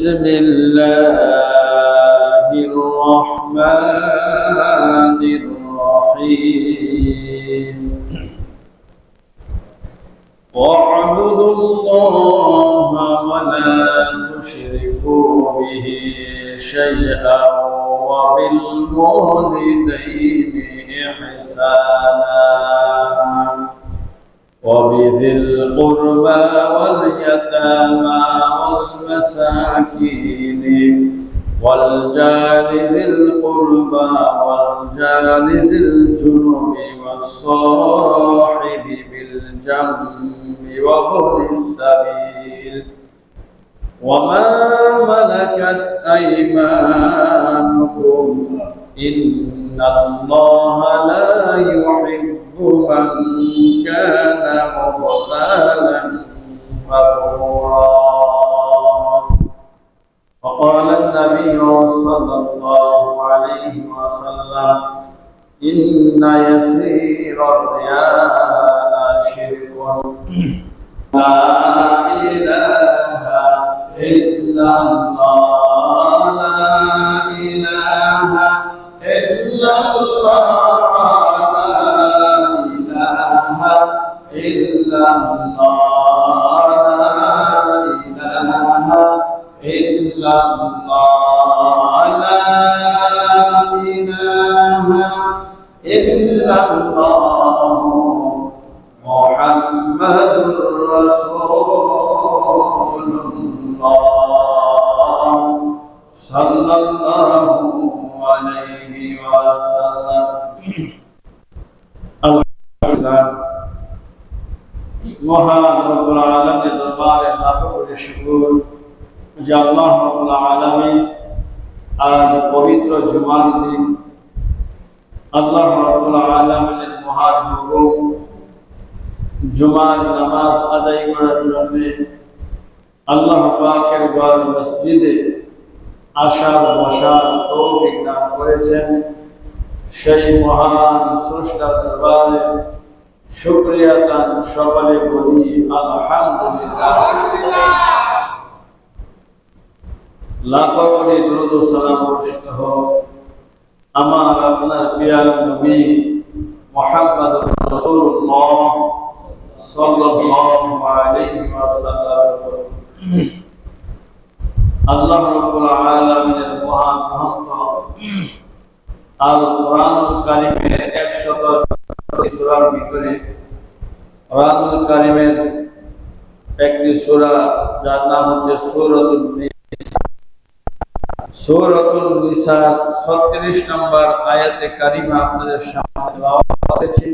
بسم الله الرحمن الرحيم واعبدوا الله ولا تشركوا به شيئا وبالوالدين إحسانا وبذي القربى واليتامى والمساكين والجار ذي القربى والجار ذي الجنب والصاحب بالجنب وابن السبيل وما ملكت أيمانكم إن الله لا يحب من كان مختالا فخورا. وقال النبي صلى الله عليه وسلم إن يسير الرياء شرك لا إله إلا الله لا إله إلا الله لا إله إلا الله لا إله إلا الله لا إله إلا الله محمد رسول الله صلى الله عليه وسلم. আলহামদুলিল্লাহ মহান রব্বুল আলামিনের দরবারে লাখো কোটি শুকর যে আল্লাহ রব্বুল আলামিন আজ পবিত্র জুমার দিন আল্লাহ রব্বুল আলামিনের মহান হুকুম জুমার নামাজ আদায় করার জন্য আল্লাহ পাকের ঘর মসজিদে আসার বসার তৌফিক দান করেছেন। সেই মহান স্রষ্টার দরবারে শুকরিয়া দান সকলে বলি আলহামদুলিল্লাহ। লাখো কোটি দুরূদ ও সালাম বর্ষিত হোক আমার আপনার প্রিয় নবী মুহাম্মদ রাসূলুল্লাহ সাল্লাল্লাহু আলাইহি ওয়াসাল্লাম। আল্লাহ রাব্বুল আলামিনের মহান গ্রন্থ আল কোরআনুল কারীমের 100 সূরার ভিতরে কোরআনুল কারীমের একটি সূরা যার নাম হচ্ছে সূরাতুন নিসা। সূরাতুন নিসা 36 নম্বর আয়াতে কারিমা আপনাদের সামনে তেলাওয়াত করেছি।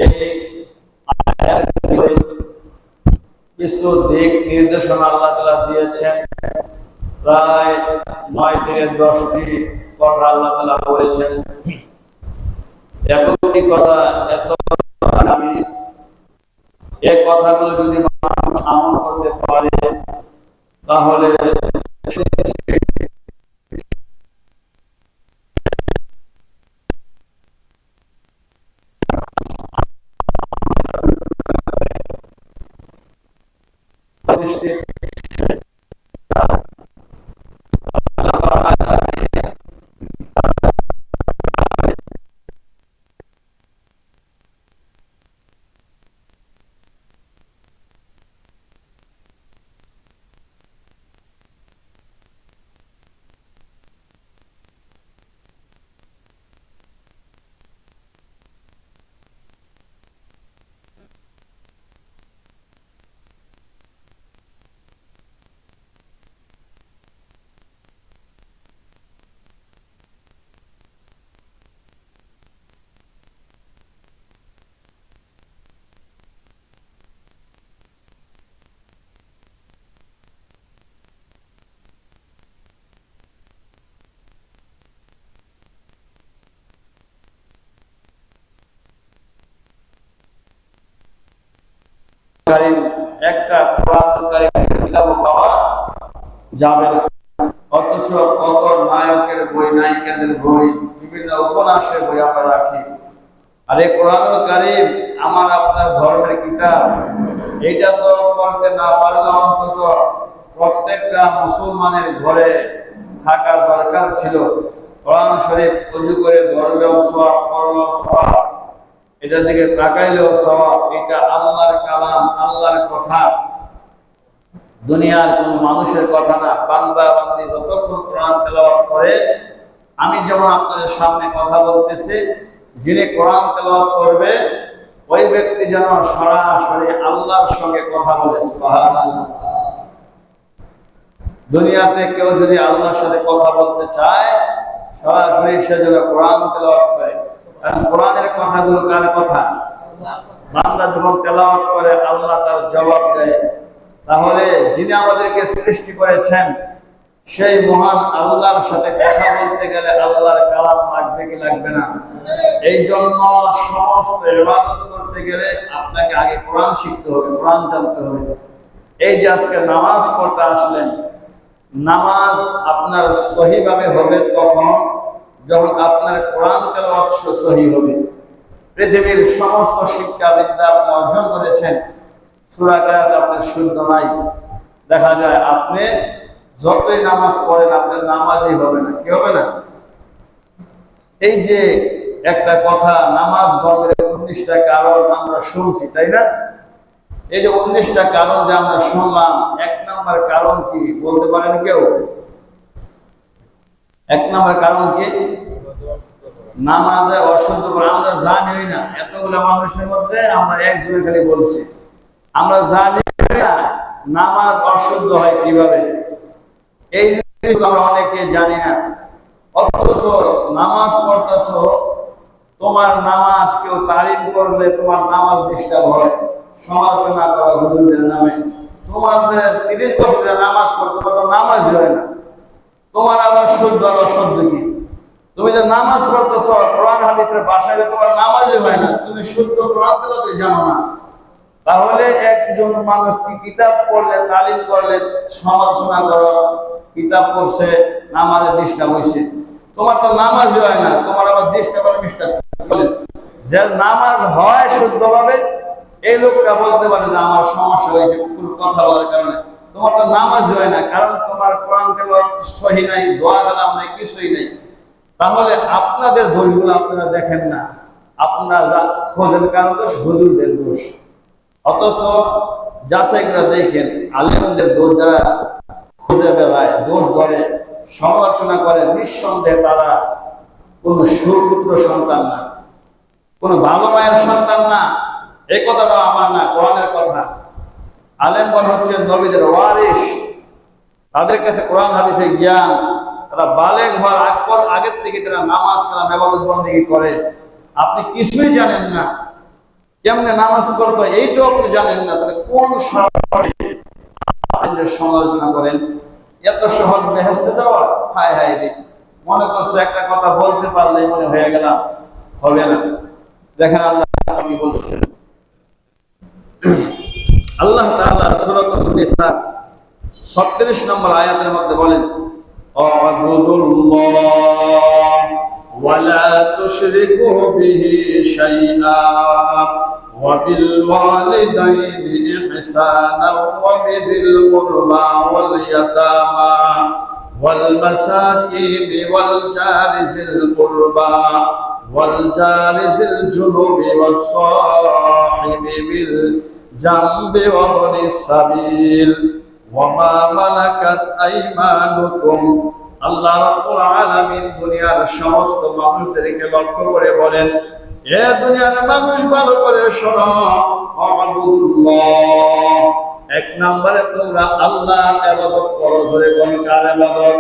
এই আয়াতে কিছু দিক নির্দেশনা আল্লাহ তাআলা দিয়েছেন। প্রায় 9 থেকে 10টি কথা আল্লাহ তাআলা বলেছেন। একটি কথা এত আমি এই কথাগুলো যদি মানুষ আমল করতে পারে তাহলে কারীম একটা কোরআনুল কারীমের কিতাব পাওয়া যাবে না। অথচ কত নায়কের বই, নায়িকাদের বই, বিভিন্ন উপন্যাসের বই আমরা রাখি। আর এই কোরআনুল কারীম আমার আপনার ধর্মের কিতাব, এইটা তো পড়তে করতে না পারলে অন্তত প্রত্যেকটা মুসলমানের ঘরে থাকার দরকার ছিল। কোরআন শরীফ ওযু করে ধরলেও সওয়াব, পড়লেও সওয়াব, এটার দিকে তাকাইলেও সওয়াব। এটা আল্লাহর কালাম, আল্লাহর কথা, দুনিয়ার কোন মানুষের কথা না। বান্দা বান্দি যতক্ষণ কোরআন তেলাওয়াত করে, আমি যেমন আপনাদের সামনে কথা বলতেছি, যিনি কোরআন তেলাওয়াত করবে ওই ব্যক্তি যেন সরাসরি আল্লাহর সঙ্গে কথা বলে। সুবহানাল্লাহ। দুনিয়াতে কেউ যদি আল্লাহর সাথে কথা বলতে চায়, সরাসরি সে যেন কোরআন তেলাওয়াত করে। কারণ কোরআনের কথাগুলো কার কথা? বান্দা যখন তেলাওয়াত করে আল্লাহ তার জবাব দেয়। তাহলে যিনি আমাদেরকে সৃষ্টি করেছেন সেই মহান আল্লাহর সাথে কথা বলতে গেলে আল্লাহর কালাম লাগবে কি লাগবে না? এই জন্য সমস্ত ইবাদত করতে গেলে আপনাকে আগে কোরআন শিখতে হবে, কোরআন জানতে হবে। এই যে আজকে নামাজ পড়তে আসলেন, নামাজ আপনার সহিভাবে হবে তখন যখন আপনার কোরআন তেলাওয়াত সহি হবে। পৃথিবীর সমস্ত শিক্ষা বিদ্যা আপনি অর্জন করেছেন, সূরা কারাত আপনার শুদ্ধ নাই, দেখা যায় আপনি যতই নামাজ পড়েন আপনার নামাজই হবে না। কি হবে না? এই যে একটা কথা, নামাজ ভঙ্গের 19টা কারণ আমরা শুনছি, তাই না? এই যে 19টা কারণ যে আমরা শুনলাম, 1 নাম্বার কারণ কি বলতে পারেন কেউ? 1 নাম্বার কারণ কি? নামাজে অশুদ্ধ। আমরা জানিই না, এতগুলো মানুষের মধ্যে আমরা একজনে খালি বলছি, আমরা জানি না নামাজ অশুদ্ধ হয় কিভাবে। এই জিনিস আমরা অনেকে জানি না। অথচ নামাজ পড়তেছো, তোমার নামাজ কেউ তারিফ করলে তোমার নামাজ ডিস্টার্ব হয়, সমালোচনা করা হুজুরদের নামে। তোমার যে 30 বছরের নামাজ পড়তে পারো, নামাজ হয় না, তোমার আবার শুদ্ধ আর অশুদ্ধ কি? তুমি যে নামাজ পড়তেছো কোরআন হাদিসের ভাষায়, তোমার নামাজই হয় না, তুমি শুদ্ধ কোরআন তেলাওয়াত জানো না। তাহলে একজন মানুষ কি কিতাব পড়লে, তালিম করলে সমালোচনা করো, কিতাব পড়ছে নামাজে ডিস্টার্ব হয়েছে, তোমার তো নামাজই হয় না, তোমার আবার ডিস্টার্ব আর মিস্টার বলে। যে নামাজ হয় শুদ্ধভাবে এই লোকটা বলতে পারে যে আমার সমস্যা হয়েছে কথা বলার কারণে। তোমার তো নামাজ হয় না, কারণ তোমার কোরআন তেলাওয়াত সহি নাই, দোয়া কালাম নাই, কিছুই নাই। তাহলে আপনাদের দোষগুলো আপনারা দেখেন না, আপনারা খোঁজেন কারণ দোষ হুজুরদের দোষ। অথচ যাচাই করে দেখেন আলেমদের দোষ যারা খুঁজে বেড়ায়, দোষ ধরে, সমালোচনা করে, নিঃসন্দেহে তারা কোন সুপুত্র সন্তান না, কোন ভালো মায়ের সন্তান না। এই কথাটা আমার না, কোরআনের কথা। আলেমগণ হচ্ছেন নবীদের ওয়ারিস, তাদের কাছে কোরআন হাদিসের জ্ঞান, তারা বালেগ হওয়ার আগের থেকে তারা নামাজ কালাম ইবাদত বন্দেগী করে। আপনি কিছুই জানেন না, কেমনে নামাজ পড়বো এইটাও আপনি জানেন না, তাহলে কোন সাহসে সমালোচনা করেন? এত সহজ বেহেশতে যাওয়া? হায় হায় রে, মনে করছে একটা কথা বলতে পারলে মনে হয়ে গেলাম, হবে না। দেখেন আল্লাহ কি বলছেন। আল্লাহ তাআলা সূরাতুন নিসা 36 নম্বর আয়াতের মধ্যে বলেন, আ'বুদুল্লাহ ওয়া লা তুশরিকু বিহি শাইআ ওয়া বিল ওয়ালিদাইনি ইহসানা ওয়া বিযিল কুরবা ওয়াল ইয়াতামা ওয়াল মাসাকিন ওয়াল জারি যিল কুরবা ওয়াল জারি যিল জুনুবি ওয়াস সাহিবি বিল জামবি ওয়া বনিস সাবিল ওয়া মা মালাকাত আইমানুকুম। আল্লাহ রাব্বুল আলামিন দুনিয়ার সমস্ত মানুষদেরকে লক্ষ্য করে বলেন, এ দুনিয়ার মানুষ ভালো করে শোনো, আ'বুদুল্লাহ, 1 নম্বরে তোমরা আল্লাহর ইবাদত করো। জোরে কোন কার ইবাদত?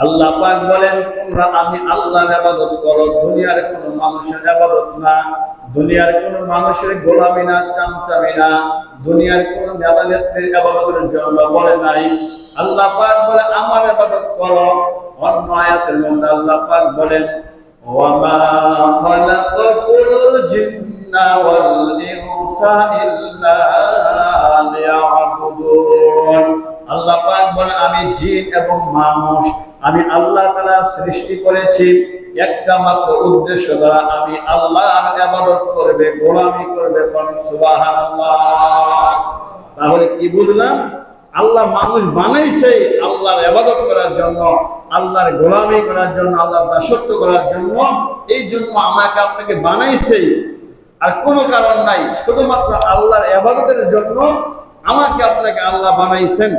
আল্লাহ পাক বলেন তোমরা আমি আল্লাহর ইবাদত করো, দুনিয়ার কোন মানুষের ইবাদত না, দুনিয়ার কোন মানুষের গোলামি না, চামচামি না, দুনিয়ার কোন নেতা নেত্রীর ইবাদতের জন্য বলে নাই। আল্লাহ পাক বলে আমার ইবাদত করো। অন্য আয়াতের মধ্যে আল্লাহ পাক বলেন, ওয়া মা খালাকাতুল জিন্না ওয়াল ইনসা ইল্লা লিয়াবুদুন। আল্লাহ পাক বলেন আমি জিন এবং মানুষ আমি আল্লাহ তাআলা সৃষ্টি করেছি একটা মাত্র উদ্দেশ্য দ্বারা, আমি আল্লাহর ইবাদত করবে, গোলামি করবে। সুবহানাল্লাহ। তাহলে কি বুঝলাম? আল্লাহ মানুষ বানাইছে আল্লাহর ইবাদত করার জন্য, আল্লাহর গোলামি করার জন্য, আল্লাহর দাসত্ব করার জন্য। এই জন্য আমাকে আপনাকে বানাইছে, আর কোনো কারণ নাই, শুধুমাত্র আল্লাহর ইবাদতের জন্য আমাকে আপনাকে আল্লাহ বানাইছেন।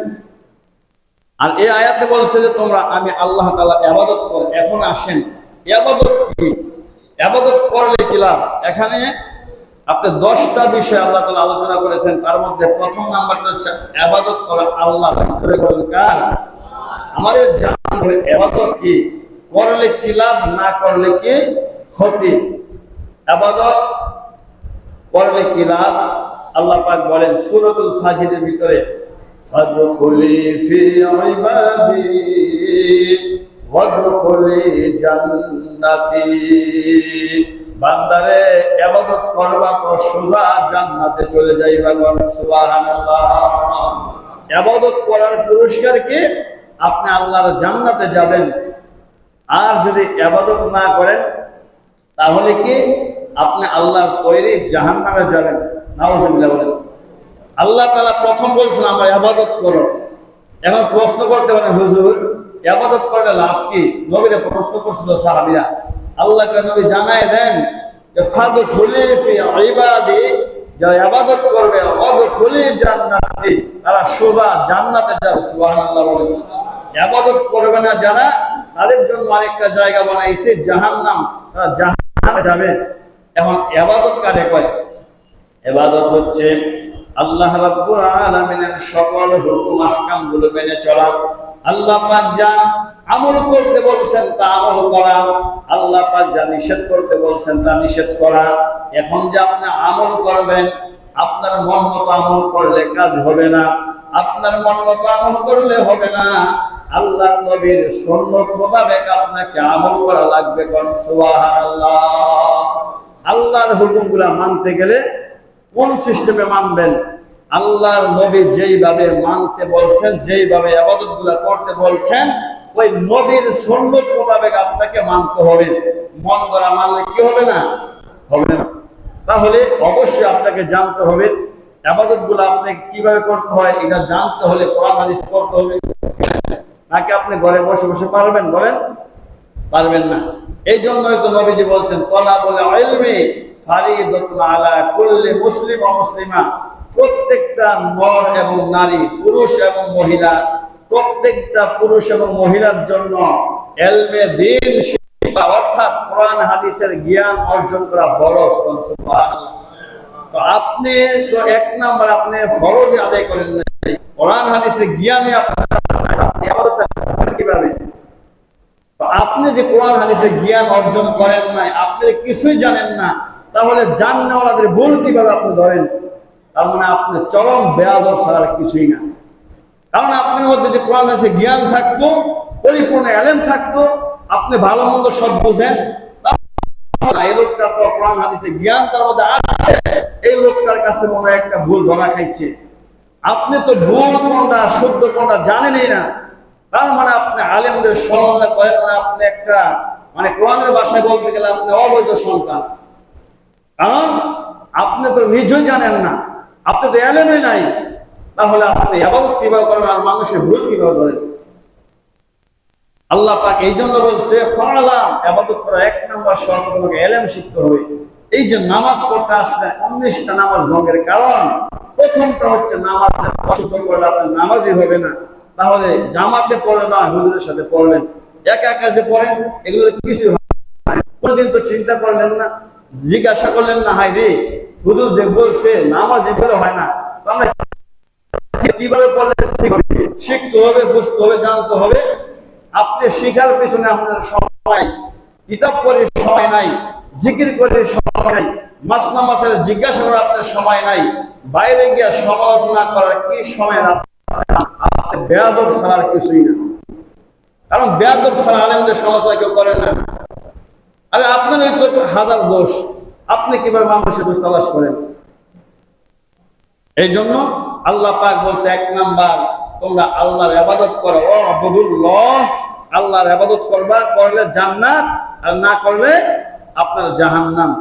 আর এই আয়াতে বলছে যে তোমরা আমি আল্লাহ তাআলা ইবাদত করো। এখন আসেন, ইবাদত কি? ইবাদত করলে কি লাভ? এখানে আপনি 10টা বিষয় আল্লাহ তাআলা আলোচনা করেছেন। তার মধ্যে প্রথম নাম্বারটা হচ্ছে ইবাদত করা আল্লাহর। ভিতরে বলেন কার? আমাদের জানতে হবে ইবাদত কি, করলে কি লাভ, না করলে কি ক্ষতি। ইবাদত করলে কি লাভ? আল্লাহ পাক বলেন সূরাতুল ফাজিরের ভিতরে, ফাদখুলি ফি ইবাদি ওয়াদখুলি জান্নাতি। বান্দারে ইবাদত করবা তো সোজা জান্নাতে চলে যাইবা। সুবহানাল্লাহ। ইবাদত করার পুরস্কার কি? আপনি আল্লাহর জান্নাতে যাবেন। আর যদি ইবাদত না করেন তাহলে কি? আপনি আল্লাহর তৈরি জাহান্নামে যাবেন। নাউজুবিল্লাহ বলেন। আল্লাহ তাআলা প্রথম বলছেন আমরা ইবাদত করো। এখন প্রশ্ন করতে পারেন, হুজুর ইবাদত করলে লাভ কি? নবীরে প্রশ্ন করছিল সাহাবীরা। আল্লাহকে নবী জানায় দেন যে ফাদখুলি ফি ইবাদি, যারা ইবাদত করবে ওয়াদখুলি জান্নাতি, তারা সোজা জান্নাতে যাবে। সুবহানাল্লাহ বলেন। ইবাদত করবে না যারা, তাদের জন্য আরেকটা জায়গা বানাইছে জাহান্নাম, তারা জাহান্নামে যাবে। এখন ইবাদত কারে কয়? ইবাদত হচ্ছে আল্লাহ রাব্বুল আলামিনের সকল হুকুম আহকামগুলো মেনে চলা। আল্লাহ পাক যা আমল করতে বলছেন তা আমল করা, আল্লাহ পাক যা নিষেধ করতে বলছেন তা নিষেধ করা। এখন যে আপনি আমল করবেন, আপনার মন মতো আমল করলে কাজ হবে না, আপনার মন মতো আমল করলে হবে না। আল্লাহর নবীর সুন্নাত মোতাবেক আপনাকে আমল করা লাগবে। সুবহানাল্লাহ। আল্লাহর হুকুমগুলো মানতে গেলে কোন সিস্টেমে মানবেন? আল্লাহর নবী যেইভাবে মানতে বলছেন, যেইভাবে ইবাদতগুলো করতে বলছেন, ওই নবীর সুন্নাত মোতাবেক আপনাকে মানতে হবে। মন গড়া মানলে কি হবে না? হবে না। তাহলে অবশ্যই আপনাকে জানতে হবে ইবাদতগুলো আপনাকে কিভাবে করতে হয়। এটা জানতে হলে কোরআন হাদিস পড়তে হবে। নাকি আপনি ঘরে বসে বসে পারবেন? বলেন, পারবেন না। এই জন্যই তো নবীজি বলছেন তালাবুল ইলমি ফারিদাতুন আলা কুল্লি মুসলিম ওয়া মুসলিমা। প্রত্যেকটা নর এবং নারী, পুরুষ এবং মহিলা, প্রত্যেকটা পুরুষ এবং মহিলার জন্য ইলমে দ্বীন শিক্ষা, অর্থাৎ কোরআন হাদিসের জ্ঞান অর্জন করা ফরজ। সুবহানাল্লাহ। তো আপনি তো এক নাম্বার আপনি ফরজ আদায় করেন না, কোরআন হাদিসের জ্ঞানে আপনি ইবাদত করেন কিভাবে? তো আপনি যে কোরআন হাদিসের জ্ঞান অর্জন করেন নাই, আপনি কিছুই জানেন না, তাহলে জান্নাওয়ালাদের ভুল কিভাবে আপনি ধরেন? তার মানে আপনি চরম বেয়াদব ছাড়া কিছুই না। কারণ আপনার মধ্যে যে কোরআন হাদিসের জ্ঞান থাকতো, পরিপূর্ণ ইলম থাকতো, আপনি ভালো মন্দ সব বুঝেন, এই লোকটা তো কোরআন হাদিসের জ্ঞান তার মধ্যে আছে, এই লোকটার কাছে মনে হয় একটা ভুল ধরা খাইছে। আপনি তো ভুল কোনটা শুদ্ধ কোনটা জানেনই না। তার মানে আপনি আলেমদের সমালোচনা করেন, মানে আপনি একটা মানে কোরআনের ভাষায় বলতে গেলে আপনি অবৈধ সন্তান। কারণ আপনি তো নিজেই জানেন না, আপনি তো ইলমে নাই, তাহলে আপনি ইবাদত কিভাবে করেন আর মানুষের ভুল কিভাবে ধরেন? আল্লাহ পাক এই জন্য বলছে ফালাম, ইবাদত করা এক নাম্বার শর্ত, তোমাকে ইলম শিখতে হবে। এই যে নামাজ পড়তে আসলে 19টা নামাজ ভঙ্গের কারণ, প্রথমটা হচ্ছে নামাজ অশুদ্ধ করলে আপনি নামাজই হবে না। তাহলে জামাতে পড়ে না, হুজুরের সাথে পড়লেন, একা একা যে পড়েন, এগুলো কিছু কোনদিন তো চিন্তা করলেন না, জিজ্ঞাসা করলেন না, হাই রে হুজুর যে বলছে নামাজ এগুলো হয় না, তো আমরা কিভাবে পড়লে ঠিক হবে? শিখতে হবে, বুঝতে হবে, জানতে হবে। আপনি শিখার পিছনে আপনার সময়, কিতাব পড়ে সময় নাই, জিকির করে সময় নাই, মাসলা মাসাইল জিজ্ঞাসা করার আপনার সময় নাই, বাইরে গিয়ে সমালোচনা করার কি সময়? আপনি বেয়াদব ছাড়ার কিছুই না। কারণ বেয়াদব ছাড়া আলেমদের সমালোচনা কেউ করে না। আরে আপনার তো হাজার দোষ, আপনি কিভাবে মানুষের দোষ তালাশ করেন? এই জন্য আল্লাহ পাক বলছে এক নাম্বার, তোমরা আল্লাহর ইবাদত করো। ও আবুদুল্লাহ, আল্লাহর ইবাদত করবা, করলে জান্নাত, আর না করলে আপনার জাহান্নাম।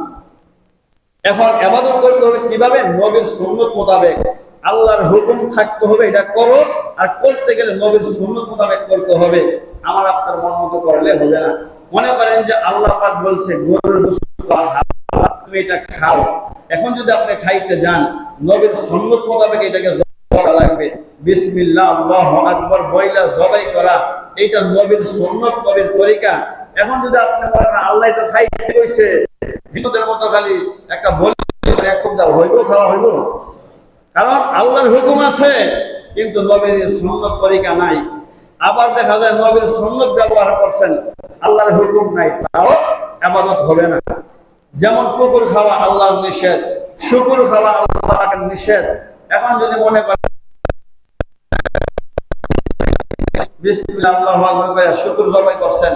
এখন ইবাদত করতে হবে কিভাবে? নবীর সুন্নাত মোতাবেক। আল্লাহর হুকুম থাকতে হবে, এটা করো, আর করতে গেলে নবীর সুন্নাত মোতাবেক করতে হবে। আমার আপনার মন মতো করলে হবে না। মনে করেন যে আল্লাহ পাক বলছে গরুর গোশত তুমি এটা খাও, এখন যদি আপনি খাইতে যান, নবীর সুন্নাত মোতাবেক এটাকে করা লাগবে। বিসমিল্লাহ আল্লাহু আকবার বইলা জবাই করা, এটা নবীর সুন্নাত, নবীর তরিকা। এখন যদি আপনি বলেন আল্লাহ তো খাইতে কইছে, হিন্দুদের মতো খালি একটা বলি এক খুব দাও হইব, খাওয়া হইব? কারণ আল্লাহর হুকুম আছে কিন্তু নবীর সুন্নাত তরিকা নাই। আবার দেখা যায় নবীর সুন্নাত ব্যবহার করছেন, আল্লাহর হুকুম নাই, তাও ইবাদত হবে না। যেমন কুকুর খাওয়া আল্লাহর নিষেধ, শুকুর খাওয়া আল্লাহর নিষেধ। এখন যদি মনে করেন বিসমিল্লাহ আল্লাহু আকবার কইয়া শুকর জবাই করছেন,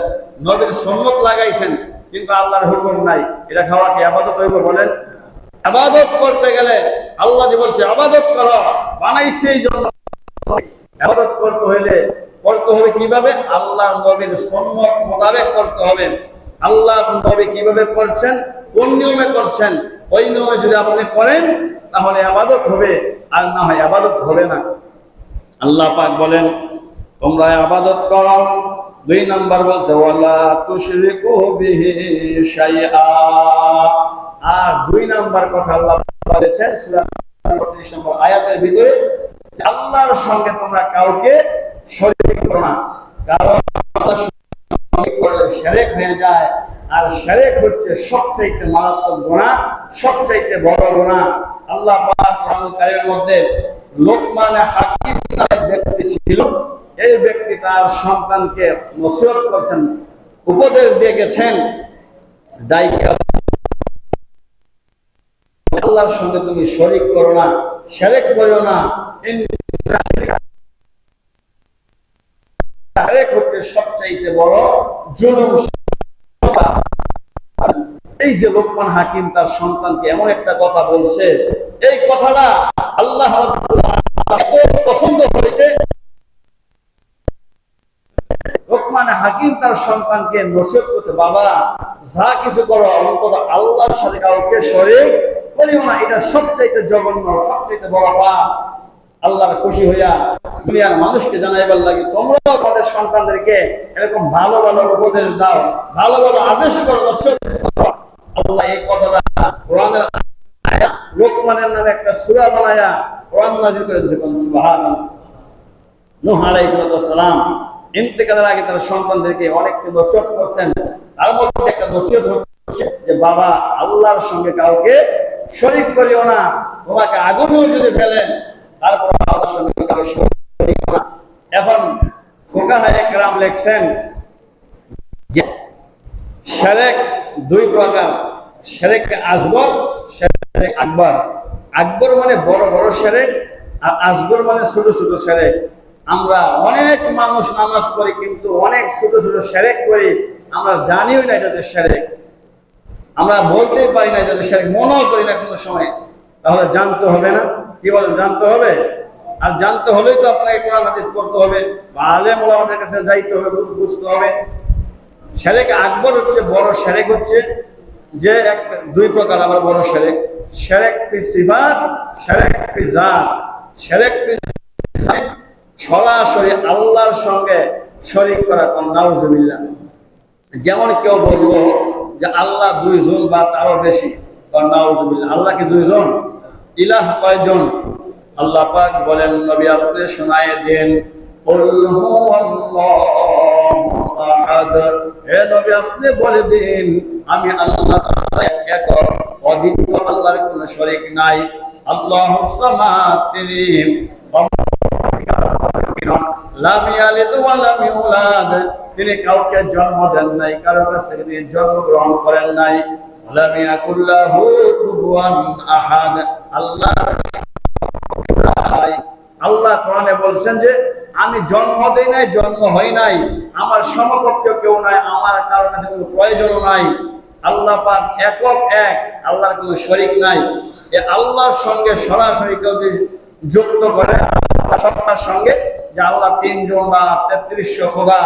নবীর সুন্নাত লাগাইছেন কিন্তু আল্লাহর হুকুম নাই, এটা খাওয়া কি ইবাদত হইব বলেন? ইবাদত করতে গেলে আল্লাহ যে বলছে ইবাদত করো, বানাইছে এই জন্য। ইবাদত করতে হবে কিভাবে? আল্লাহর নবীর সুন্নাত মোতাবেক করতে হবে। আল্লাহর নবী কিভাবে করছেন, কোন নিয়মে করছেন, ওই নিয়মে যদি আপনি করেন তাহলে ইবাদত হবে, আর না হয় ইবাদত হবে না। আল্লাহ পাক বলেন তোমরা ইবাদত করো। 2 নাম্বার বলছে ওয়ালা তুশরিকু বিহি শাইআ। আর 2 নাম্বার কথা আল্লাহ বলেছেন সূরা 34 নম্বর আয়াতের ভিতরে, আল্লাহর সঙ্গে তোমরা কাউকে শরীক করো না। কারণ আল্লাহর সঙ্গে শরীক করলে শিরক হয়ে যায়, আর শিরক হচ্ছে সবচেয়ে মারাত্মক গুনাহ, সবচেয়ে বড় গুনাহ। আল্লাহ পাক কোরআনুল কারীমের মধ্যে লোকমান হাকিম নামে ব্যক্তি ছিল, এই ব্যক্তি তার সন্তানকে নসিহত করছেন, উপদেশ দিয়ে গেছেন, দায়িত্ব আল্লাহর সঙ্গে তুমি শরীক করো না, শিরক করো না। শিরক হচ্ছে সবচেয়ে বড় জুলুম। এই যে লোকমান হাকিম তার সন্তানকে এমন একটা কথা বলছে, এই কথাটা আল্লাহ এত পছন্দ হয়েছে, লোকমান হাকিম তার সন্তানকে নসিহত করছে, বাবা যা কিছু করো অন্তত আল্লাহর সাথে কাউকে শরীক করিও না, এটা সবচাইতে জঘন্য, সবচাইতে বড় পাপ। আল্লাহর খুশি হইয়া দুনিয়ার মানুষকে জানাইবার লাগে তোমরাও তোমাদের সন্তানদেরকে এরকম ভালো ভালো উপদেশ দাও, ভালো ভালো আদেশ করো, নসিহত করো। আল্লাহ এই কথাটা কোরআনের আয়াত লোকমানের নামে একটা সূরা বানায়া কোরআন নাযিল করে দিয়েছে। কোন সুবহানাল্লাহ। নূহ আলাইহিস সালাম ইন্তেকালের আগে তার সন্তানদেরকে অনেককে নসিহত করছেন, তার মধ্যে একটা নসিহত হচ্ছে যে বাবা আল্লাহর সঙ্গে কাউকে শরীক করিও না, তোমাকে আগুনেও যদি ফেলেন তারপর আল্লাহর সঙ্গে কাউকে শরীক করিও না। এখন ফুকাহায়ে কেরাম লেখছেন যে শিরক 2 প্রকার, শিরক আসগর, শিরক আকবর। আকবর মানে বড় বড় শিরক, আর আসগর মানে ছোট ছোট শিরক। আমরা অনেক মানুষ নামাজ পড়ি কিন্তু অনেক ছোট ছোট শিরক করি, আমরা জানিও না এটা শিরক, আমরা বলতেই পারি না এটা শিরক, মনেও করি না কোনো সময়। তাহলে জানতে হবে না? কি বলেন, জানতে হবে। আর জানতে হলেই তো আপনাকে কোরআন হাদিস পড়তে হবে, বা আলেম ওলামাদের কাছে যাইতে হবে, বুঝতে হবে। শিরক আকবর হচ্ছে বড় শিরক, হচ্ছে যে 2 প্রকার আবার বড় শিরক, শিরক ফি সিফাত, শিরক ফি জাত। শিরক ফি সরাসরি আল্লাহর সঙ্গে শরীক করা, নাউজুবিল্লাহ। যেমন কেউ বলবো যে আল্লাহ 2 জন বা তারও বেশি, নাউজুবিল্লাহ। আল্লাহ কি 2 জন? ইলাহ কয়জন? আল্লাহ পাক বলেন নবী আপনি শোনায় দেন, কুল হুয়াল্লাহু আহাদ, হে নবী আপনি বলে দিন আমি আল্লাহ এক, অদ্বিতীয়, আল্লাহর কোনো শরীক নাই। আল্লাহুস সামাদ, তিনি লাম ইয়ালিদ ওয়া লাম ইউলাদ, তিনি কাউকে জন্ম দেন নাই, কারো কাছ থেকে তিনি জন্ম গ্রহণ করেন নাই। লাম ইয়াকুল লাহু কুফুয়ান আহাদ, আল্লাহ কোরআনে বলছেন যে আমি জন্ম দেই নাই, জন্ম হই নাই, আমার সমকক্ষ কেউ নাই, আমার কারো কাছে কোনো প্রয়োজনও নাই। আল্লাহ পাক একক এক, আল্লাহর কোনো শরীক নাই। এই আল্লাহর সঙ্গে সরাসরি কেউ যুক্ত করে আল্লাহ সত্তার সঙ্গে, যে আল্লাহ 3 জন বা 3300 খোদা,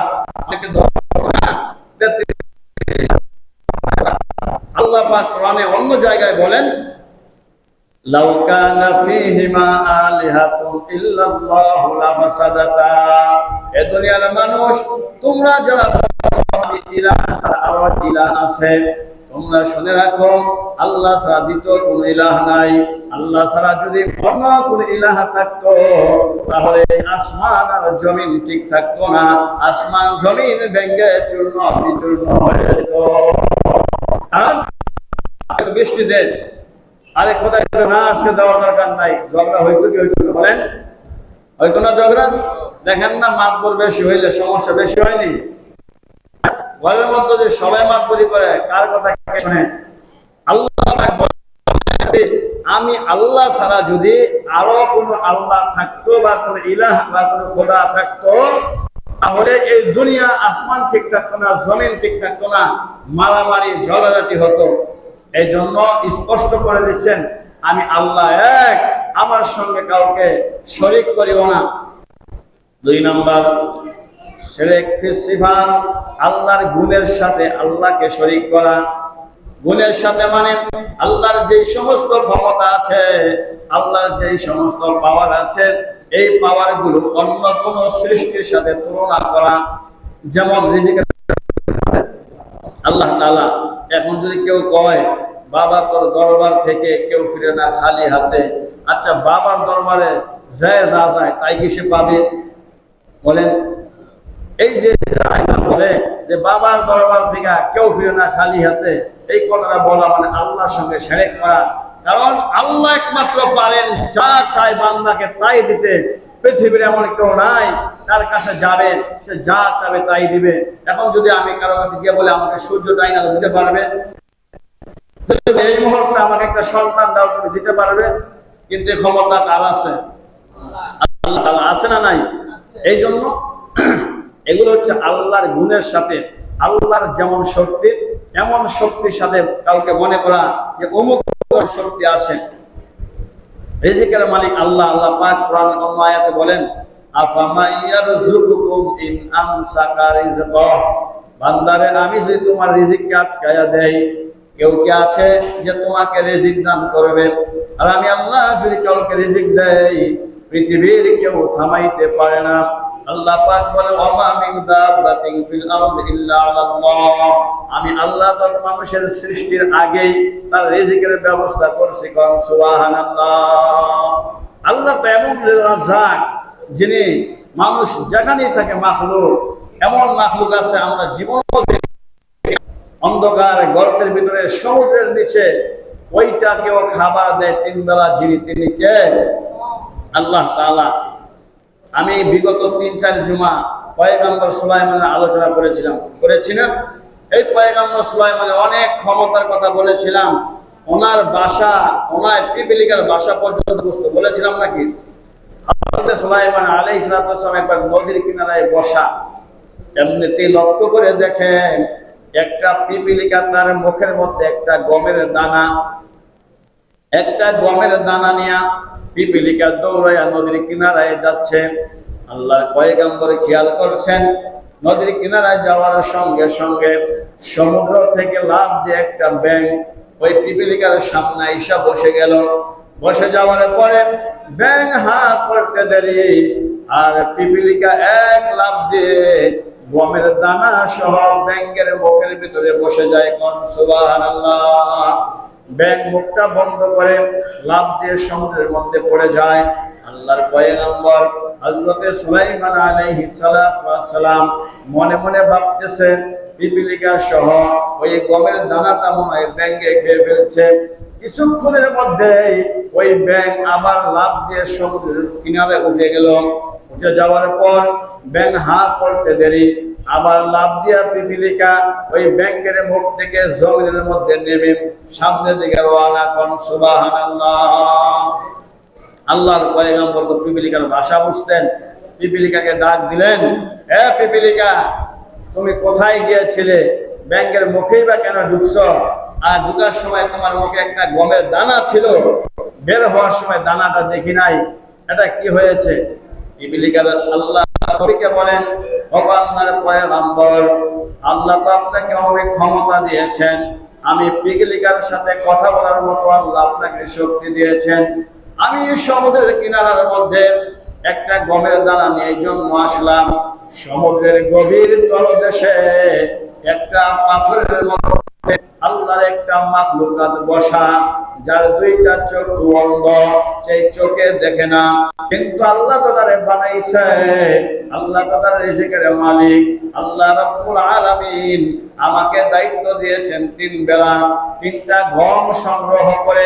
আল্লাহ পাক কোরআনে অন্য জায়গায় বলেন লাউ কানা ফীহিমা আলিহাতুন ইল্লাল্লাহু লাফাসাদাতা। এ দুনিয়ার মানুষ, তোমরা যারা ইলাহ ছাড়া আরো ইলাহ আছে, তোমরা শুনে রাখো, আল্লাহ ছাড়া দ্বিতীয় কোনো ইলাহ নাই। আল্লাহ ছাড়া যদি অন্য কোনো ইলাহ থাকতো, তাহলে আসমান আর জমিন ঠিক থাকতো না, আসমান জমিন ভেঙে চূর্ণ বিচূর্ণ হয়ে যেত। আর বৃষ্টি দেন, আরে খোদাই না, আজকে দেওয়ার দরকার নাই। ঝগড়া হইতো কি হইতো না বলেন? হইতো না ঝগড়া? দেখেন না, মাতবর বেশি হইলে সমস্যা বেশি হয়নি? ঘরের মধ্যে যে সবাই মাতবরি করে, কার কথা কে শুনে? আল্লাহ আমি আল্লাহ ছাড়া যদি আরো কোনো আল্লাহ থাকতো বা কোনো ইলাহ বা কোনো খোদা থাকতো, তাহলে এই দুনিয়া আসমান ঠিক থাকতো না, জমিন ঠিক থাকতো না, মারামারি ঝগড়াঝাটি হতো। এই জন্য স্পষ্ট করে দিচ্ছেন, আমি আল্লাহ এক, আমার সঙ্গে কাউকে শরীক করিও না। 2 নম্বর, শিরক ফি সিফাত, আল্লাহর গুণের সাথে আল্লাহকে শরীক করা। গুণের সাথে মানে আল্লাহর যে সমস্ত ক্ষমতা আছে, আল্লাহর যে সমস্ত পাওয়ার আছে, এই পাওয়ার গুলো অন্য কোন সৃষ্টির সাথে তুলনা করা। যেমন রিজিকের আল্লাহ তাআলা, এখন যদি কেউ কয় বাবা তোর দরবার থেকে কেউ ফিরে না খালি হাতে, আচ্ছা বাবার দরবারে যায় যা যায় তাই কি সে পাবে? বলেন, এই যে বলে যে বাবার দরবার থেকে কেউ ফিরে না খালি হাতে, এই কথাটা বলা মানে আল্লাহর সঙ্গে শিরক করা। কারণ আল্লাহ একমাত্র পারেন যা চায় বান্দাকে তাই দিতে। পৃথিবীর এমন কেউ নাই তার কাছে যাবে সে যা চাবে তাই দিবে। এখন যদি আমি কারো কাছে গিয়ে বলে আমাকে সূর্য ডাইনা দিতে পারবে, এই মুহূর্তে আমাকে একটা সন্তান দাও, তুমি দিতে পারবে? কিন্তু ক্ষমতা কার আছে? আল্লাহ তাআলা আছে না নাই? এই জন্য এগুলো হচ্ছে আল্লাহর গুণের সাথে, আল্লাহর যেমন শক্তি এমন শক্তির সাথে কাউকে মনে করা যে অমুক শক্তি আছে। রিজিকের মালিক আল্লাহ। আল্লাহ পাক কোরআন অন্য আয়াতে বলেন, আফামান ইয়ারযুকুকুম ইন আমসাকা রিজকাহ, বান্দারে আমি যদি তোমার রিজিককে আটকায়া দেই, কেউ কি আছে যে তোমাকে রিজিক দান করবে? আর আমি আল্লাহ যদি কাউকে রিজিক দেই, পৃথিবীর কেউ থামাইতে পারে না। আল্লাহ পাক বলে, ওমা মিন দাব্বাতিন ফিল আরদি ইল্লা আলাল্লাহ, আমি আল্লাহ তো মানুষের সৃষ্টির আগেই তার রিজিকের ব্যবস্থা করছি। কোন সুবহানাল্লাহ। আল্লাহ তো এমন রাজ্জাক, যিনি মানুষ যেখানেই থাকে মাখলুক, এমন মাখলুক আছে আমরা জীবন অন্ধকার গর্তের ভিতরে সমুদ্রের নিচে ওইটাকেও খাবার দেয় 3 বেলা, যিনি তিনি কে? আল্লাহ তাআলা। আমি বিগত 3-4 জুমা পয়গম্বর সুলাইমানের আলোচনা করেছি না? এই পয়গম্বর সুলাইমানের অনেক ক্ষমতার কথা বলেছিলাম। ওনার বাসা, ওনার পিপিলিকার বাসা পর্যন্ত বুঝতে বলেছিলাম নাকি? হযরত সুলাইমান আলাইহিস সালাম একবার নদীর কিনারায় বসা, এমনিতে লক্ষ্য করে দেখেন একটা পিপিলিকা তার মুখের মধ্যে একটা গমের দানা নিয়ে পিপিলিকা দৌড়াইয়া নদীর কিনারায় যাচ্ছে। আল্লাহর পয়গম্বর খেয়াল করছেন, নদীর কিনারায় যাওয়ার সঙ্গে সঙ্গে সমুদ্র থেকে লাফ দিয়ে একটা ব্যাঙ ওই পিপিলিকার সামনে এসে বসে গেল। বসে যাওয়ার পরে ব্যাঙ হা করতে দেরি, আর পিপিলিকা এক লাফ দিয়ে গমের দানা সহ ব্যাঙের মুখের ভিতরে বসে যায়। কোন সুবহানাল্লাহ। ব্যাঙ মুখটা বন্ধ করে লাফ দিয়ে সমুদ্রের মধ্যে পড়ে যায়। আল্লাহর পয়গম্বর হযরত সুলাইমান আলাইহিস সালাম মনে মনে ভাবতেছেন, পিপিলিকা সহ ওই গমের দানাটা মনে হয় ব্যাঙে খেয়ে ফেলছে। কিছুক্ষণের মধ্যেই ওই ব্যাঙ আবার লাফ দিয়ে সমুদ্রের কিনারে উঠে গেল। উঠে যাওয়ার পর ব্যাঙ হা করতে দেরি, আবার লাফ দিয়া পিপিলিকা ওই ব্যাঙের মুখ থেকে জমিনের মধ্যে নেমে সামনের দিকে রওনা। কোন সুবহানাল্লাহ। আল্লাহর পয়গম্বর তো পিপিলিকার ভাষা বুঝতেন। পিপিলিকাকে ডাক দিলেন, হে পিপিলিকা, তুমি কোথায় গিয়েছিলে? ব্যাঙের মুখেই বা কেন ঢুকছো? আর ঢুকার সময় তোমার মুখে একটা গমের দানা ছিল, বের হওয়ার সময় দানাটা দেখি নাই, এটা কি হয়েছে? পিপিলিকার আল্লাহ নবীকে বলেন, ও আল্লাহর পয়গম্বর, আল্লাহ তো আপনাকে অনেক ক্ষমতা দিয়েছেন, আমি পিগলিকার সাথে কথা বলার মতো আল্লাহ আপনাকে শক্তি দিয়েছেন। আমি সমুদ্রের কিনারার মধ্যে একটা গমের দানা নিয়ে জন্ম আসলাম। সমুদ্রের গভীর তলদেশে একটা পাথরের মতো আল্লাহর একটা মাখলুকাত বসা, যার দুইটা চক্ষু অন্ধ, সেই চোখে দেখে না, কিন্তু আল্লাহ তো তারে বানাইছে। আল্লাহ তো তার রিজিকের মালিক। আল্লাহ রাব্বুল আলামিন আমাকে দায়িত্ব দিয়েছেন 3 বেলা 3টা গম সংগ্রহ করে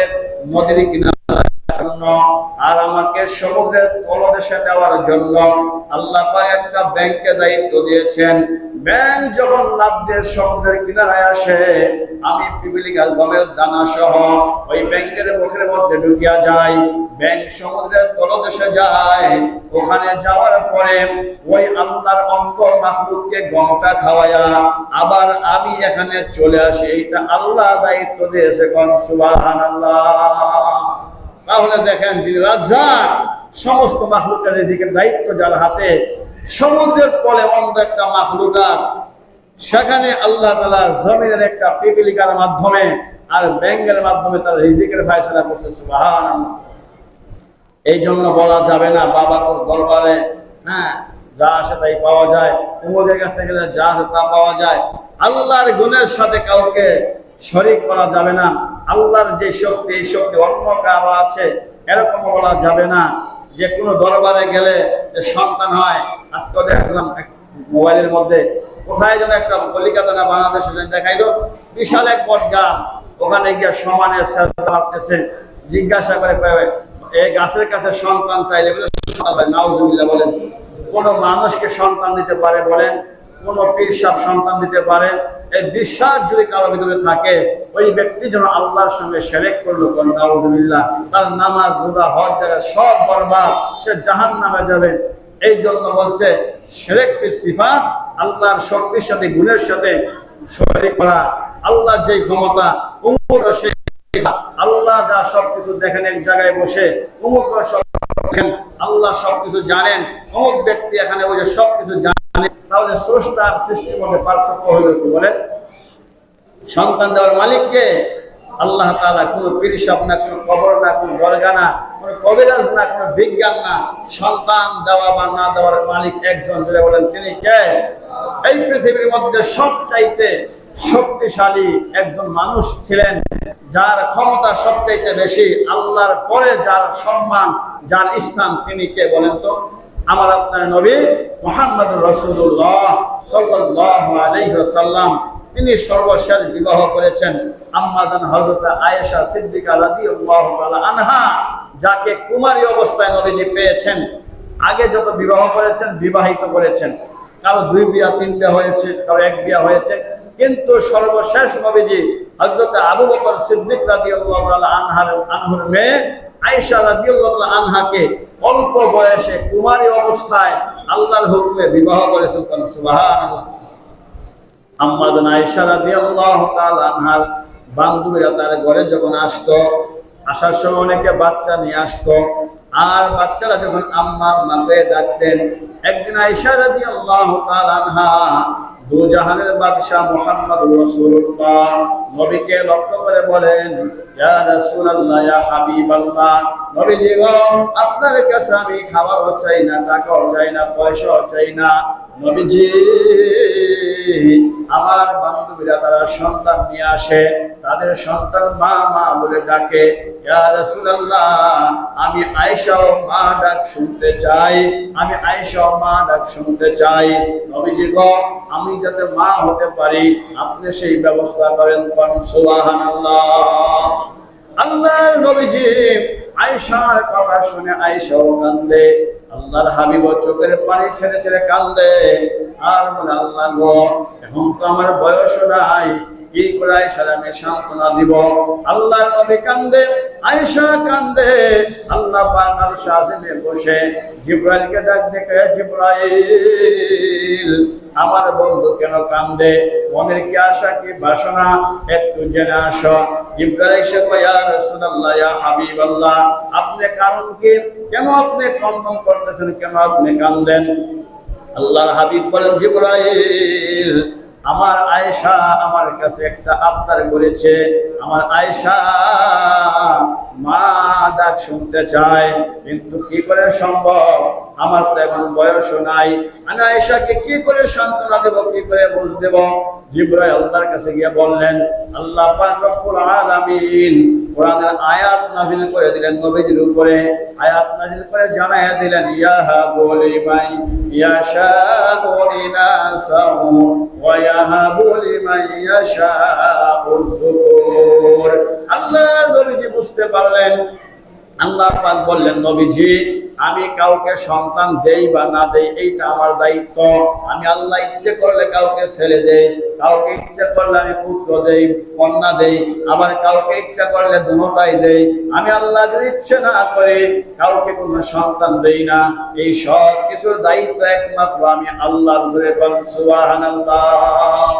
নদীর কিনারার জন্য, আর আমাকে সমুদ্রের তলদেশে নেওয়ার জন্য আল্লাহ পাক একটা ব্যাংকে দায়িত্ব দিয়েছেন। ব্যাংক যখন লাফ দিয়ে সমুদ্রের কিনারায় আসে, আমি পিপিলিকা গমের দানা সহ ওই ব্যাংকের মুখের মধ্যে ঢুকিয়া যাই। ব্যাংক সমুদ্রের তলদেশে যায়। ওখানে যাওয়ার পরে ওই আল্লাহর অঙ্গ মাখলুককে গমটা খাওয়ায়া আবার আমি এখানে চলে আসি। এইটা আল্লাহ দায়িত্ব দিয়েছে। কোন সুবহানাল্লাহ। তাহলে দেখেন, যিনি রাজ্জাক, সমস্ত মাখলুকের রিজিকের দায়িত্ব যার হাতে, সমুদ্রের তলে অন্ধ একটা মাখলুকাত, সেখানে আল্লাহ তাআলা জমিনের একটা পিপিলিকার মাধ্যমে আর ব্যাংকের মাধ্যমে তার রিজিকের ফয়সালা করছে। সুবহানাল্লাহ। এই জন্য বলা যাবে না বাবা তোর দরবারে যা আসে তাই পাওয়া যায়, অমুকের কাছে গেলে যা আছে তা পাওয়া যায়। আল্লাহর গুণের সাথে কাউকে শরীক করা যাবে না। আল্লাহর যে শক্তি, এই শক্তি অন্য কারো আছে এরকম বলা যাবে না। যে কোনো দরবারে গেলে যে সন্তান হয়, আজকে দেখলাম মোবাইলের মধ্যে কোথায় যেন একটা কলিকাতা না বাংলাদেশে দেখাইলো, বিশাল এক বট গাছ, ওখানে গিয়ে সমানে মারতেছে। জিজ্ঞাসা করে এই গাছের কাছে সন্তান চাইলে নাউজুবিল্লাহ বলেন, কোন মানুষকে সন্তান দিতে পারে বলেন? কোন পীর সাহেব সন্তান দিতে পারে? এই বিশ্বাস যদি কারো ভিতরে থাকে, ওই ব্যক্তি যেন আল্লাহর সঙ্গে শিরক করলো, নাউজুবিল্লাহ, তার নামাজ রোজা হজ জাকাত সব বরবাদ, সে জাহান্নামে যাবে। এই জন্য বলছে শিরক ফি সিফাত, আল্লাহর শক্তির সাথে গুণের সাথে শরীক করা। আল্লাহর যে ক্ষমতা, আল্লাহ যা সবকিছু দেখেন এক জায়গায় বসে, অমুক সব দেখেন, আল্লাহ সবকিছু জানেন, অমুক ব্যক্তি এখানে বসে সবকিছু জানেন। তাহলে স্রষ্টার সৃষ্টির মধ্যে পার্থক্য হলো কি বলেন? সন্তান দেওয়ার মালিককে আল্লাহ তাআলা, কোনো পীর সাহেব না, কোনো কবর না, কোনো দরগা না, কোনো কবিরাজ না, কোনো বিজ্ঞান না। সন্তান দেওয়া বা না দেওয়ার মালিক একজন, জুড়ে বলেন তিনি কে? এই পৃথিবীর মধ্যে সবচাইতে শক্তিশালী একজন মানুষ ছিলেন, যার ক্ষমতা সবচাইতে বেশি, আল্লাহর পরে যার সম্মান, যার স্থান, তিনি কে বলেন তো? আমার আপনার নবী মুহাম্মদুর রাসূলুল্লাহ সাল্লাল্লাহু আলাইহি ওয়াসাল্লাম। তিনি সর্বশেষ বিবাহ করেছেন আম্মাজান হযরত আয়েশা সিদ্দিকা রাদিয়াল্লাহু তাআলা আনহা, যাকে কুমারী অবস্থায় নবীজি পেয়েছেন। আগে যত বিবাহ করেছেন, বিবাহিত করেছেন, কারো 2 বিয়া 3 বিয়া হয়েছে, কারো 1 বিয়া হয়েছে, কিন্তু সর্বশেষ নবীজি হযরত আবু বকর সিদ্দিক রাদিয়াল্লাহু তাআলা আনহুর মেয়ে আয়েশা রাদিয়াল্লাহু তাআলা আনহাকে অল্প বয়সে কুমারী অবস্থায় আল্লাহর হুকুমে বিবাহ করেছেন। সুবহানাল্লাহ। আম্মাজান আয়েশা রাদিয়াল্লাহু তাআলা আনহার বান্ধবীরা তার ঘরে যখন আসতো, আসার সময় অনেকে বাচ্চা নিয়ে আসতো, আর বাচ্চারা যখন আম্মা আম্মাকে ডাকতেন, একদিন আয়েশা রাদিয়াল্লাহু তাআলা আনহা দু জাহানের বাদশা মুহাম্মদুর রাসূলুল্লাহ নবীকে লক্ষ্য করে বলেন, ইয়া রাসূলুল্লাহ, ইয়া হাবিবাল্লাহ, নবীজি গো, আপনার কাছে আমি খাবারও চাই না, টাকাও চাই না, পয়সাও চাই না। নবীজি, আমার বান্ধবীরা তারা সন্তান নিয়ে আসে, তাদের সন্তান মা মা বলে ডাকে। ইয়া রাসূলুল্লাহ, আমি আয়েশাও মা ডাক শুনতে চাই, আমি আয়েশাও মা ডাক শুনতে চাই। নবীজি গো, আমি যাতে মা হতে পারি, আপনি সেই ব্যবস্থা করেন। সুবহানাল্লাহ। আল্লাহর নবীজি আয়েশার কথা শুনে আয়েশাও কান্দে, আল্লাহর হাবিব চোখের পানি ছেড়ে ছেড়ে কান্দে, আর বলে, আল্লাহ গো, এখন তো আমার বয়স নাই, কি করে আয়েশার আমি সান্ত্বনা দিব? আল্লাহর নবী কান্দে, আয়েশা কান্দে। আল্লাহ পাক আরশে আজিমে বসে জিবরাইলকে ডাক ডেকে, জিবরাইল, আমার বন্ধু কেন কান্দে? মনের কি আশা, কি বাসনা, একটু জেনে আসো। জিবরাইল এসে কয়, ইয়া রাসূলুল্লাহ, ইয়া হাবিবাল্লাহ, আপনি কারণ কি? কেন আপনি কন্দন করতেছেন? কেন আপনি কান্দেন? আল্লাহর হাবিব বলেন, জিবরাইল, আমার আয়েশা আমার কাছে একটা আবদার করেছে, আমার আয়েশা মা ডাক শুনতে চায়, কিন্তু কি করে সম্ভব, আমার তো এখন বয়সও নাই, আমি আয়েশাকে কি করে সান্ত্বনা দেব, কি করে বুঝ দেব? জিবরাইল আল্লাহর কাছে গিয়ে বললেন, আল্লাহ পাক রব্বুল আলামিন কোরআনের আয়াত নাযিল করে দিলেন নবীজির উপরে, আয়াত নাযিল করে জানায়া দিলেন, ইয়াহাবু লিমান ইয়াশাউ ইনাসাহু ওয়া ইয়াহাবু লিমান ইয়াশাউ যুকুর। আল্লাহ নবীজি বুঝতে পারলেন, আল্লাহ পাক বললেন, নবীজি আমি কাউকে সন্তান দেই বা না দেই এইটা আমার দায়িত্ব। আমি আল্লাহ ইচ্ছে করলে কাউকে ছেলে দেই, কাউকে ইচ্ছা করলে আমি পুত্র দেই, কন্যা দেই, আবার কাউকে ইচ্ছা করলে দুটোটাই দেই। আমি আল্লাহ যদি ইচ্ছে না করে কাউকে কোনো সন্তান দেই না। এই সব কিছুর দায়িত্ব একমাত্র আমি আল্লাহর। জোরে বল সুবহানাল্লাহ।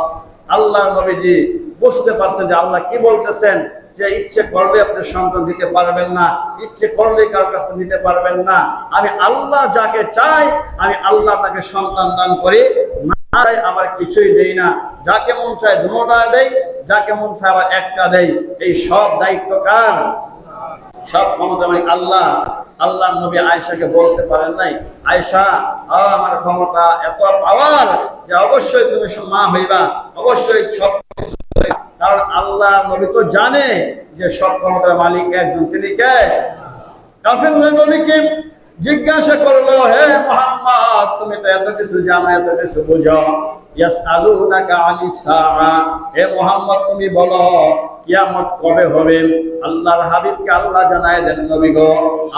আল্লাহ নবীজি বুঝতে পারছেন যে আল্লাহ কি বলতেছেন, যে ইচ্ছে করলে আপনি সন্তান দিতে পারবেন না, ইচ্ছে করলে কারোর কাছে দিতে পারবেন না। আমি আল্লাহ যাকে চাই আমি আল্লাহ তাকে সন্তান দান করি, না চাই আমার কিছুই দেই না। যাকে মন চায় দুটোটা দেই, যাকে মন চায় আবার একটা দেই। এই সব দায়িত্ব কার? সব ক্ষমতা মানে আল্লাহ। আল্লাহ নবী আয়েশাকে বলতে পারেন নাই, আয়েশা আমার ক্ষমতা এত পাওয়ার যে অবশ্যই তুমি মা হইবা, অবশ্যই সব কিছু। কারণ আল্লাহ নবী তো জানে যে সব ক্ষমতার মালিক একজন, তিনি কে? কাফের নবীকে জিজ্ঞাসা করলো, হে মুহাম্মদ তুমি তো এত কিছু জানো, এত কিছু বুঝো, ইয়াসআলুনাকা আনিস সাআ, হে মুহাম্মদ তুমি বলো কিয়ামত কবে হবে? আল্লাহর হাবিবকে আল্লাহ জানায় দেন, নবী গো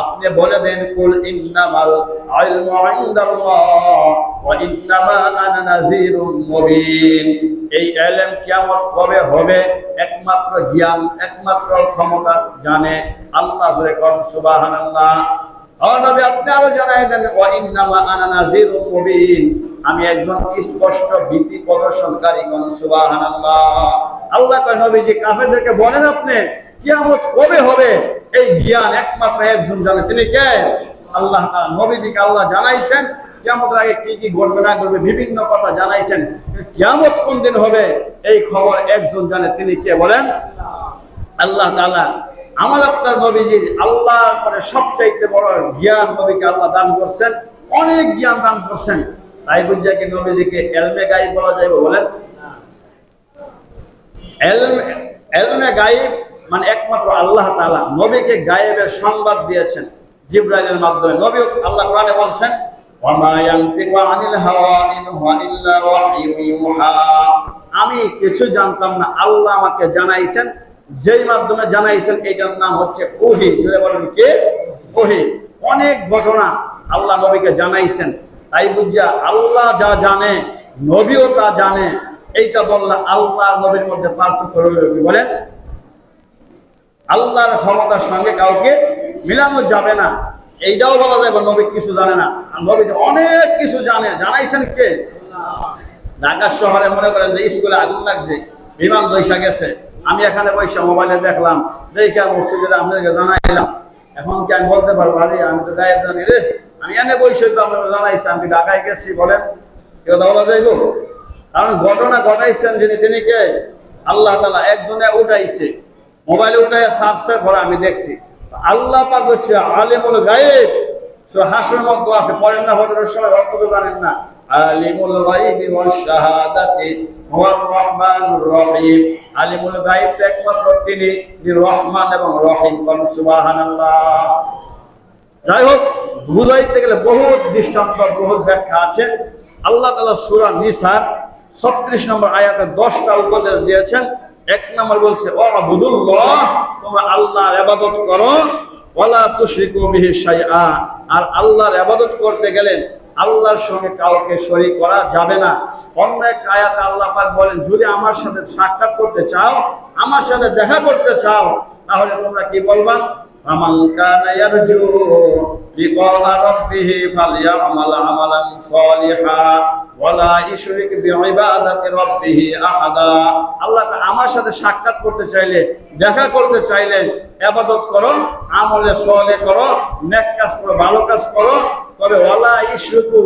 আপনি বলে দেন, কুল ইন্নামাল ইলমু ইনদাল্লাহ ওয়া ইন্নামা আনা নাযীরুম মুবিন। এই ইলম কিয়ামত কবে হবে একমাত্র জ্ঞান, একমাত্র ক্ষমতা জানে আল্লাহ। জোরে কোন সুবহানাল্লাহ। ও নবী আপনি আরো জানায় দেন, ওয়া ইন্নামা আনা নাযীরুম মুবিন, আমি একজন স্পষ্ট ভীতি প্রদর্শনকারী। কোন সুবহানাল্লাহ। আল্লাহ কয়, নবীজি কাফেরদেরকে বলেন আপনি কিয়ামত কবে হবে এই জ্ঞান একমাত্র একজন জানে, তিনি কে? আল্লাহ তাআলা। নবীজিকে আল্লাহ জানাইছেন কিয়ামতের আগে কি কি ঘটবে না ঘটবে, বিভিন্ন কথা জানাইছেন। কিয়ামত কোন দিন হবে এই খবর একজন জানে, তিনি কে বলেন? আল্লাহ তাআলা। আমার আপনার নবীজি আল্লাহর পরে সবচাইতে বড় জ্ঞান নবীকে আল্লাহ দান করছেন, অনেক জ্ঞান দান করছেন। তাই বুঝিয়া কি নবীজিকে এলমে গায়ব বলা যাবে? বলেন, এলমে গায়ব মানে একমাত্র আল্লাহ তাআলা নবীকে গায়েবের সংবাদ দিয়েছেন জিবরাইলের মাধ্যমে। নবী আল্লাহ কোরআনে বলছেন, ওয়ামা ইয়ানতিকু আনিল হাওয়া ইন হুয়া ইল্লা ওয়াহয়ুন ইউহা, আমি কিছু জানতাম না, আল্লাহ আমাকে জানাইছেন, যেই মাধ্যমে জানাইছেন এইটার নাম হচ্ছে ওহী। জোরে বলেন কি? ওহী। অনেক ঘটনা আল্লাহ নবীকে জানাইছেন। তাই বুঝিয়া আল্লাহ যা জানে নবীও তা জানে, এইটা বললে আল্লাহ নবীর মধ্যে পার্থক্য রইল কি? বলেন, আল্লাহর ক্ষমতার সঙ্গে কাউকে মিলানো যাবে না। এইটাও বলা যাবে নবী কিছু জানে না, আর নবী অনেক কিছু জানে। জানাইছেন কে? ঢাকা শহরে মনে করেন যে স্কুলে আগুন লাগছে, বিমান দইসা গেছে, আমি এখানে বৈশা মোবাইলে দেখলাম, দেখে মসজিদে আপনাদেরকে জানাইলাম। এখন কি আমি বলতে পারবো আরে আমি তো গায়েব জানি রে, আমি এনে বৈশা তো আপনারা জানাইছি, আমি ঢাকায় গেছি? বলেন, কেউ বলা যাইব? কারণ ঘটনা ঘটাইছেন যিনি, তিনি কে? আল্লাহ তাআলা। একজনে উঠাইছে, মোবাইলে উঠাইয়া সার্চে পরে আমি দেখছি। আল্লাহ পাক হচ্ছে আলিমুল গায়ব। সূরা হাশরের মধ্যে আছে, পড়েন না? হজরের সময় অর্থ তো জানেন না। আলিমুল গায়বি ওয়াশ শাহাদাতি হুয়ার রহমানুর রহিম। আলিমুল গায়ব একমাত্র তিনি, যিনি রহমান এবং রহিম। সুবহানাল্লাহ। যাই হোক, বুঝাইতে গেলে বহুত দৃষ্টান্ত, বহুত ব্যাখ্যা আছে। আল্লাহ তাআলা সূরা নিসার 36 নম্বর আয়াতে 10টা উপদেশ দিয়েছেন। এক নম্বর বলছে, ওয়াবুদুল্লাহ, তোমরা আল্লাহর ইবাদত করো, ওয়ালা তুশরিকু বিহি শাইআ, আর আল্লাহর ইবাদত করতে গেলে আল্লাহর সঙ্গে কাউকে শরীক করা যাবে না। অন্য এক আয়াতে আল্লাহ পাক বলেন, যদি আমার সাথে সাক্ষাৎ করতে চাও, আমার সাথে দেখা করতে চাও, তাহলে তোমরা কি বলবা? ফামান কানা ইয়ারজু লিকা রাব্বিহি ফালইআমাল আমালান সালিহা ওয়ালা ইশরিক বিইবাদাতি রাব্বিহি আহাদা। আল্লাহ আমার সাথে সাক্ষাৎ করতে চাইলে, দেখা করতে চাইলে ইবাদত করো, আমলে সালেহ করো, নেক কাজ করো, ভালো কাজ করো, তবে ওয়ালা ইশরিকু